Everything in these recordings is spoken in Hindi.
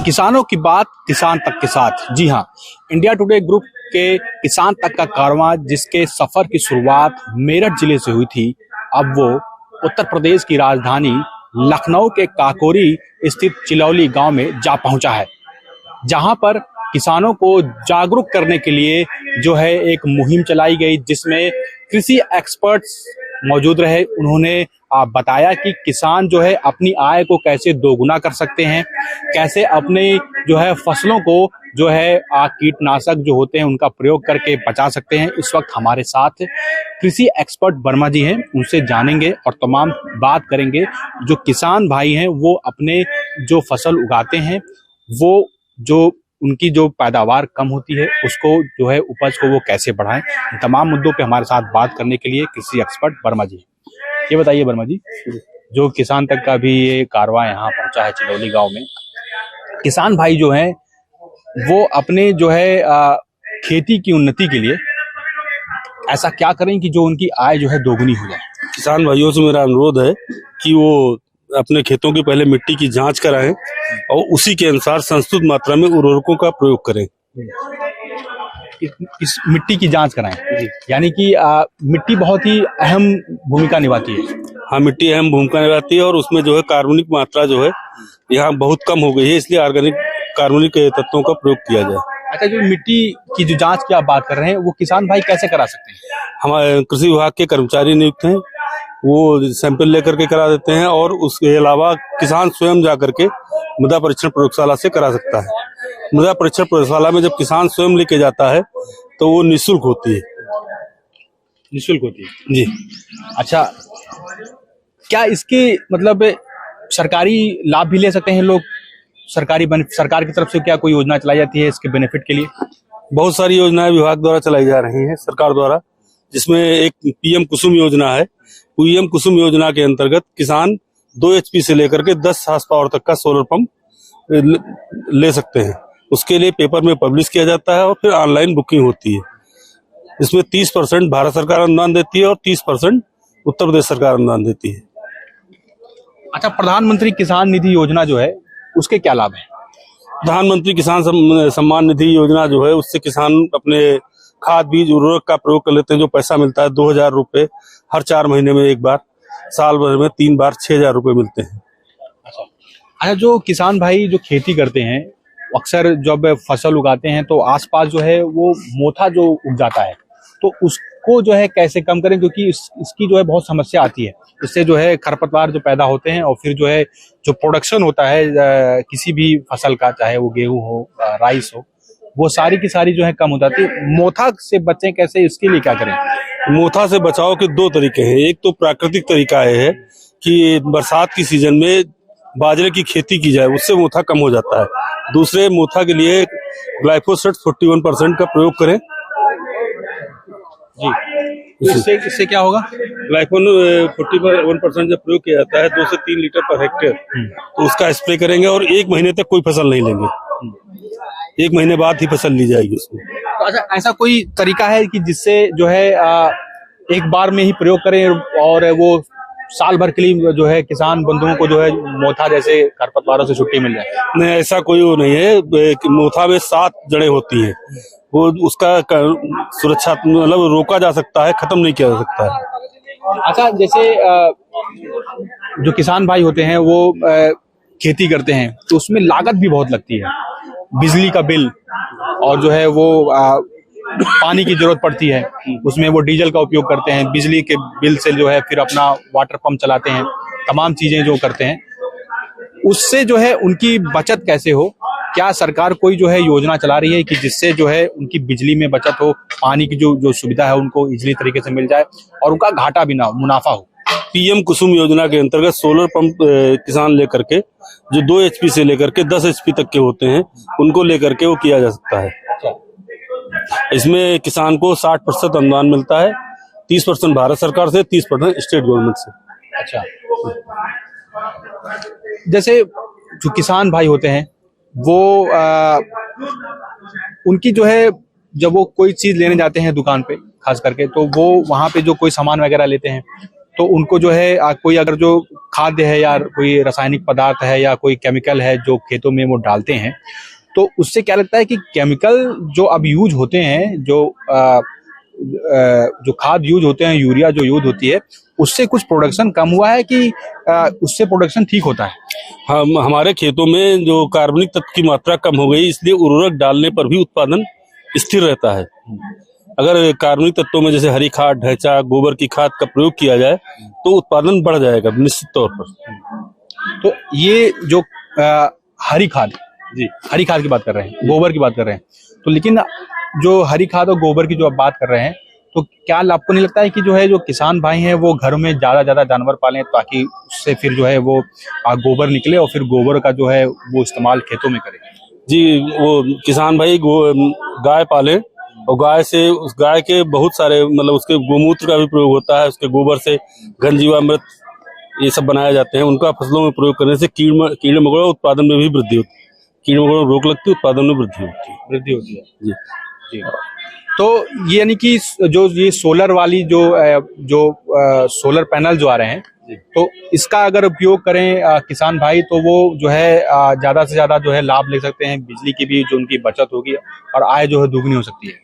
किसानों की बात किसान तक के साथ। जी हाँ, इंडिया टुडे ग्रुप के किसान तक का कारवां जिसके सफर की शुरुआत मेरठ जिले से हुई थी, अब वो उत्तर प्रदेश की राजधानी लखनऊ के काकोरी स्थित चिलौली गांव में जा पहुंचा है, जहां पर किसानों को जागरूक करने के लिए जो है एक मुहिम चलाई गई, जिसमें कृषि एक्सपर्ट्स मौजूद रहे। उन्होंने बताया कि किसान जो है अपनी आय को कैसे दोगुना कर सकते हैं, कैसे अपने जो है फसलों को जो है कीटनाशक जो होते हैं उनका प्रयोग करके बचा सकते हैं। इस वक्त हमारे साथ कृषि एक्सपर्ट वर्मा जी हैं, उनसे जानेंगे और तमाम बात करेंगे। जो किसान भाई हैं वो अपने जो फसल उगाते हैं, वो जो उनकी जो पैदावार कम होती है उसको जो है उपज को वो कैसे बढ़ाएं, तमाम मुद्दों पे हमारे साथ बात करने के लिए कृषि एक्सपर्ट वर्मा जी। ये बताइए वर्मा जी, जो किसान तक का भी ये कारवां यहाँ पहुंचा है चिलौली गांव में, किसान भाई जो हैं वो अपने जो है खेती की उन्नति के लिए ऐसा क्या करें कि जो उनकी आय जो है दोगुनी हो जाए। किसान भाइयों से मेरा अनुरोध है कि वो अपने खेतों की पहले मिट्टी की जांच कराएं और उसी के अनुसार संस्तुत मात्रा में उर्वरकों का प्रयोग करें। इस मिट्टी की जांच कराएं, यानी कि मिट्टी बहुत ही अहम भूमिका निभाती है। हाँ, मिट्टी अहम भूमिका निभाती है और उसमें जो है कार्बनिक मात्रा जो है यहाँ बहुत कम हो गई है, इसलिए ऑर्गेनिक कार्बनिक तत्वों का प्रयोग किया जाए। अच्छा, जो मिट्टी की जो जांच की आप बात कर रहे हैं वो किसान भाई कैसे करा सकते हैं? हमारे कृषि विभाग के कर्मचारी नियुक्त हैं, वो सैंपल लेकर के करा देते हैं और उसके अलावा किसान स्वयं जा करके मृदा परीक्षण प्रयोगशाला से करा सकता है। मृदा परीक्षण प्रयोगशाला में जब किसान स्वयं लेके जाता है तो वो निःशुल्क होती है। निःशुल्क होती है जी। अच्छा, क्या इसके मतलब सरकारी लाभ भी ले सकते हैं लोग? सरकार की तरफ से क्या कोई योजना चलाई जाती है इसके बेनिफिट के लिए? बहुत सारी योजनाएं विभाग द्वारा चलाई जा रही हैं सरकार द्वारा, जिसमें एक पीएम कुसुम योजना है। पीएम कुसुम योजना के अंतर्गत किसान 2 HP से लेकर के 10 हार्स पावर तक का सोलर पंप ले सकते हैं। उसके लिए पेपर में पब्लिश किया जाता है और फिर ऑनलाइन बुकिंग होती है। इसमें 30% भारत सरकार अनुदान देती है और 30% उत्तर प्रदेश सरकार अनुदान देती है। अच्छा, प्रधानमंत्री किसान निधि योजना जो है उसके क्या लाभ है? प्रधानमंत्री किसान सम्मान निधि योजना जो है उससे किसान अपने खाद बीज उर्वरक का प्रयोग कर लेते हैं। जो पैसा मिलता है 2000 रुपए हर 4 महीने में एक बार, साल भर में 3 बार 6000 रुपए मिलते हैं। अच्छा, जो किसान भाई जो खेती करते हैं अक्सर जब फसल उगाते हैं तो आसपास जो है वो मोथा जो उग जाता है, तो उसको जो है कैसे कम करें, क्योंकि इसकी जो है बहुत समस्या आती है। इससे जो है खरपतवार जो पैदा होते हैं और फिर जो है जो प्रोडक्शन होता है किसी भी फसल का, चाहे वो गेहूं हो राइस हो, वो सारी की सारी जो है कम हो जाती है। मोथा से बचें कैसे, इसके लिए क्या करें? मोथा से बचाव के 2 तरीके हैं। एक तो प्राकृतिक तरीका है कि बरसात की सीजन में बाजरे की खेती की जाए, उससे मोथा कम हो जाता है। दूसरे, मोथा के लिए ग्लाइफोसेट 41% का प्रयोग करें। जी, इससे क्या होगा? ग्लाइफोन 41% जब प्रयोग किया जाता है 2 से 3 लीटर पर हेक्टेयर, तो उसका स्प्रे करेंगे और 1 महीने तक कोई फसल नहीं लेंगे। 1 महीने बाद ही फसल ली जाएगी उसमें। तो अच्छा, ऐसा कोई तरीका है कि जिससे जो है एक बार में ही प्रयोग करें और वो साल भर के लिए जो है किसान बंधुओं को जो है मोथा जैसे खरपतवारों से छुट्टी मिल जाए? नहीं, ऐसा कोई वो नहीं है। मोथा में 7 जड़ें होती हैं, वो उसका सुरक्षा मतलब रोका जा सकता है, खत्म नहीं किया जा सकता है। अच्छा, जैसे जो किसान भाई होते हैं वो खेती करते हैं तो उसमें लागत भी बहुत लगती है, बिजली का बिल और जो है वो पानी की जरूरत पड़ती है, उसमें वो डीजल का उपयोग करते हैं, बिजली के बिल से जो है फिर अपना वाटर पंप चलाते हैं, तमाम चीजें जो करते हैं, उससे जो है उनकी बचत कैसे हो? क्या सरकार कोई जो है योजना चला रही है कि जिससे जो है उनकी बिजली में बचत हो, पानी की जो सुविधा है उनको इजीली तरीके से मिल जाए और उनका घाटा भी ना हो, मुनाफा हो? पीएम कुसुम योजना के अंतर्गत सोलर पंप किसान लेकर के जो 2 HP से लेकर के 10 HP तक के होते हैं उनको लेकर के वो किया जा सकता है। इसमें किसान को 60% अनुदान मिलता है, 30% भारत सरकार से, 30% स्टेट गवर्नमेंट से। अच्छा, जैसे जो किसान भाई होते हैं वो उनकी जो है जब वो कोई चीज लेने जाते हैं दुकान पे खास करके, तो वो वहां पे जो कोई सामान वगैरह लेते हैं तो उनको जो है कोई अगर जो खाद्य है या कोई रासायनिक पदार्थ है या कोई केमिकल है जो खेतों में वो डालते हैं, तो उससे क्या लगता है कि केमिकल जो अब यूज होते हैं, जो खाद यूज होते हैं, यूरिया जो यूज होती है, उससे कुछ प्रोडक्शन कम हुआ है कि उससे प्रोडक्शन ठीक होता है? हमारे खेतों में जो कार्बनिक तत्व की मात्रा कम हो गई, इसलिए उर्वरक डालने पर भी उत्पादन स्थिर रहता है। अगर कार्बनिक तत्वों में जैसे हरी खाद, ढैंचा, गोबर की खाद का प्रयोग किया जाए तो उत्पादन बढ़ जाएगा निश्चित तौर पर। तो ये जो हरी खाद, जी हरी खाद की बात कर रहे हैं, गोबर की बात कर रहे हैं, तो लेकिन जो हरी खाद और गोबर की जो आप बात कर रहे हैं, तो क्या आपको नहीं लगता है कि जो है जो किसान भाई हैं वो घरों में ज्यादा जानवर पालें ताकि उससे फिर जो है वो गोबर निकले और फिर गोबर का जो है वो इस्तेमाल खेतों में करें? जी, वो किसान भाई गाय पालें और गाय से, उस गाय के बहुत सारे मतलब उसके गोमूत्र का भी प्रयोग होता है, उसके गोबर से घन जीवामृत ये सब बनाए जाते हैं। उनका फसलों में प्रयोग करने से कीड़े मकोड़ों उत्पादन में भी वृद्धि होती है, कीड़े मकोड़ों रोक लगती है, उत्पादन में वृद्धि होती है जी। जी, तो ये यानी कि जो ये सोलर वाली जो सोलर पैनल जो आ रहे हैं, तो इसका अगर उपयोग करें किसान भाई, तो वो जो है ज्यादा से ज्यादा जो है लाभ ले सकते हैं, बिजली की भी जो उनकी बचत होगी और आय जो है दुगनी हो सकती है।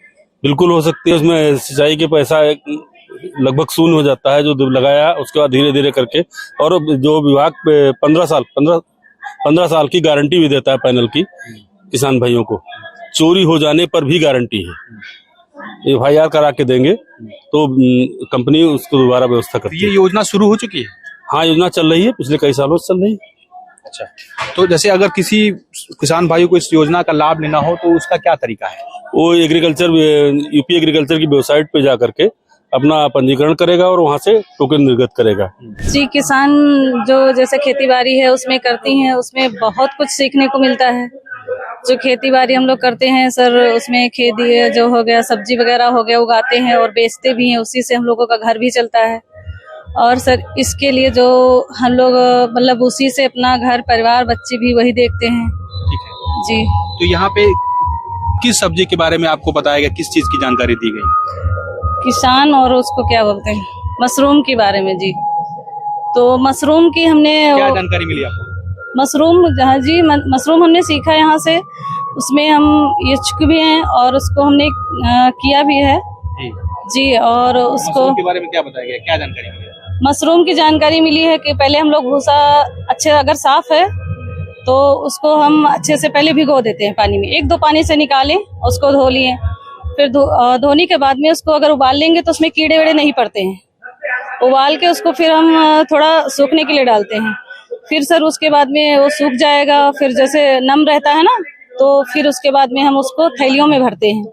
बिल्कुल हो सकती है। उसमें सिंचाई के पैसा लगभग शून्य हो जाता है जो लगाया, उसके बाद धीरे धीरे करके, और जो विभाग 15 साल की गारंटी भी देता है पैनल की किसान भाइयों को। चोरी हो जाने पर भी गारंटी है, FIR करा के देंगे तो कंपनी उसको दोबारा व्यवस्था करती है। ये योजना शुरू हो चुकी है? हाँ, योजना चल रही है, पिछले कई सालों से चल रही है। अच्छा, तो जैसे अगर किसी किसान भाई को इस योजना का लाभ लेना हो तो उसका क्या तरीका है? वो यूपी एग्रीकल्चर की वेबसाइट पे जा करके अपना पंजीकरण करेगा और वहाँ से टोकन निर्गत करेगा। जी, किसान जो जैसे खेती बाड़ी है उसमें करती हैं, उसमें बहुत कुछ सीखने को मिलता है। जो खेती बाड़ी हम लोग करते हैं सर, उसमें खेती जो हो गया, सब्जी वगैरह हो गया, उगाते हैं और बेचते भी हैं, उसी से हम लोगों का घर भी चलता है। और सर इसके लिए जो हम लोग मतलब उसी से अपना घर परिवार बच्चे भी वही देखते हैं। ठीक है जी। तो यहाँ पे किस सब्जी के बारे में आपको बताया गया, किस चीज की जानकारी दी गई? किसान और उसको क्या बोलते हैं, मशरूम के बारे में जी। तो मशरूम की हमने क्या जानकारी मिली आपको? मशरूम, हाँ जी, मशरूम हमने सीखा यहाँ से। उसमें हम ये चुके भी हैं और उसको हमने किया भी है जी। और उसको मशरूम के बारे में क्या बताया गया, क्या जानकारी मिली? मशरूम की जानकारी मिली है कि पहले हम लोग भूसा अच्छे अगर साफ है तो उसको हम अच्छे से पहले भिगो देते हैं पानी में, 1-2 पानी से निकालें, उसको धो लिए, फिर धोने के बाद में उसको अगर उबाल लेंगे तो उसमें कीड़े वीड़े नहीं पड़ते हैं। उबाल के उसको फिर हम थोड़ा सूखने के लिए डालते हैं। फिर सर उसके बाद में वो सूख जाएगा, फिर जैसे नम रहता है ना, तो फिर उसके बाद में हम उसको थैलियों में भरते हैं।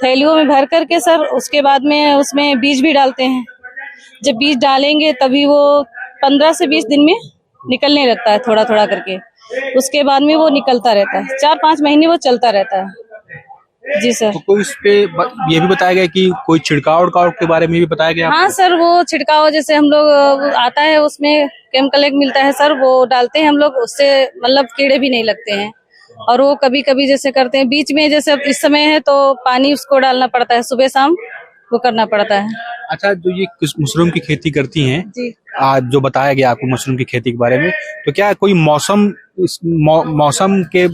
थैलियों में भर करके सर उसके बाद में उसमें बीज भी डालते हैं। जब बीज डालेंगे तभी वो 15 से 20 दिन में निकलने लगता है, थोड़ा थोड़ा करके। उसके बाद में वो निकलता रहता है, 4-5 महीने वो चलता रहता है जी सर। तो कोई इस पे ये भी बताया गया कि कोई छिड़काव के बारे में भी बताया गया? हाँ सर, वो छिड़काव जैसे हम लोग आता है उसमें केमिकल एक मिलता है सर, वो डालते हैं हम लोग, उससे मतलब कीड़े भी नहीं लगते हैं। और वो कभी कभी जैसे करते हैं बीच में, जैसे इस समय है तो पानी उसको डालना पड़ता है, सुबह शाम वो करना पड़ता है। अच्छा, जो ये मशरूम की खेती करती हैं जी, आज जो बताया गया आपको मशरूम की खेती के बारे में, तो क्या कोई मौसम के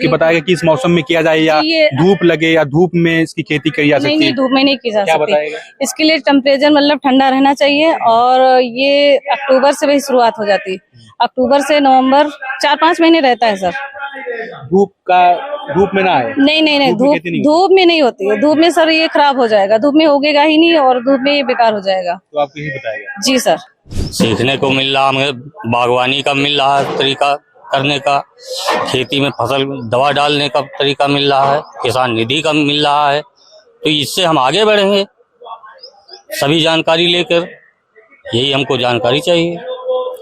बताया गया कि इस मौसम में किया जाए या धूप लगे या धूप में इसकी खेती की जा सकती है? नहीं, धूप में नहीं की जा क्या सकती। बताएगा? इसके लिए टेम्परेचर मतलब ठंडा रहना चाहिए और ये अक्टूबर से वही शुरुआत हो जाती है। अक्टूबर से नवंबर 4-5 महीने रहता है सर। धूप में ना आए? नहीं, धूप में नहीं होती है। धूप में सर ये खराब हो जाएगा, धूप में उगेगा ही नहीं और धूप में ये बेकार हो जाएगा। तो आपको यही बताएगा? जी सर। सीखने को मिल रहा, हमें बागवानी का मिल रहा है तरीका करने का, खेती में फसल दवा डालने का तरीका मिल रहा है, किसान निधि का मिल रहा है, तो इससे हम आगे बढ़ेंगे सभी जानकारी लेकर। यही हमको जानकारी चाहिए।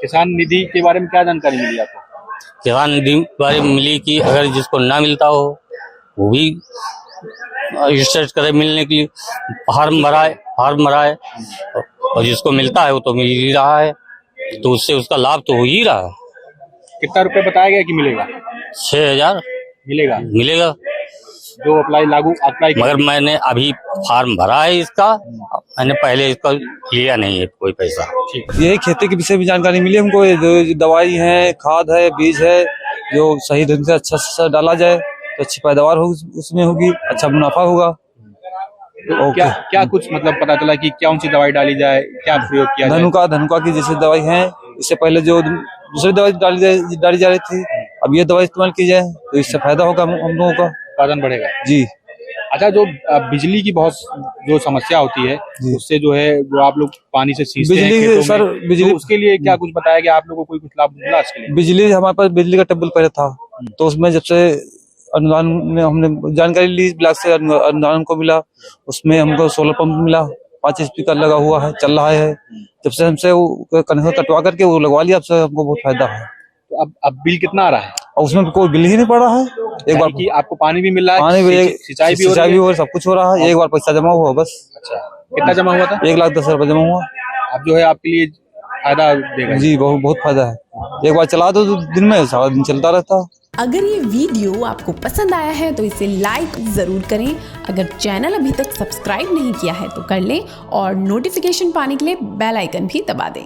किसान निधि के बारे में क्या जानकारी मिली आपको? किसान निधि के बारे में मिली कि अगर जिसको ना मिलता हो वो भी रिसर्च करे मिलने के लिए, फार्म भराए और जिसको मिलता है वो तो मिल ही रहा है, तो उससे उसका लाभ तो हो ही रहा है। कितना रुपए बताया गया कि मिलेगा? 6,000 मिलेगा। जो अप्लाई मगर मैंने अभी फार्म भरा है इसका, मैंने पहले इसका लिया नहीं है कोई पैसा। यही खेती के विषय में जानकारी मिली हमको, जो दवाई है, खाद है, बीज है, जो सही ढंग से अच्छा डाला जाए तो अच्छी पैदावार होगी, उसमें होगी, अच्छा मुनाफा होगा। तो क्या कुछ मतलब पता चला कि कौन सी दवाई डाली जाए, क्या प्रयोग किया जाए? धनुका की जैसे दवाई है, इससे पहले जो दूसरी दवाई डाली जा रही थी, अब ये दवाई इस्तेमाल की जाए तो इससे फायदा होगा हम लोगों का, उत्पादन बढ़ेगा जी। अच्छा, जो बिजली की बहुत जो समस्या होती है, उससे जो है जो आप लोग पानी से सींचते हैं खेतों में, बिजली तो उसके लिए क्या कुछ बताया गया आप लोगों को, कोई कुछ लाभ मिला इसके लिए? बिजली हमारे पास बिजली का टेबल पहले था, तो उसमें जब से अनुदान में हमने जानकारी ली, ब्लॉक से अनुदान को मिला, उसमें हमको सोलर पंप मिला, 5 HP का लगा हुआ है, चल रहा है। जब से हमसे वो कनेक्शन कटवा करके वो लगवा लिया, अब से हमको बहुत फायदा है। तो अब बिल कितना आ रहा है? और उसमें कोई बिल ही नहीं पड़ रहा है। एक बार कि आपको पानी भी मिल रहा है, पानी भी, सिंचाई भी हो, सब कुछ हो रहा है। एक बार पैसा जमा हुआ बस। अच्छा, कितना जमा हुआ था? 1,10,000 जमा हुआ। अब जो है आपके लिए फायदा देगा जी, बहुत फायदा है। एक बार चला दो तो दिन में सारा दिन चलता रहता। अगर ये वीडियो आपको पसंद आया है तो इसे लाइक जरूर करें। अगर चैनल अभी तक सब्सक्राइब नहीं किया है तो कर लें और नोटिफिकेशन पाने के लिए बेल आइकन भी दबा दें।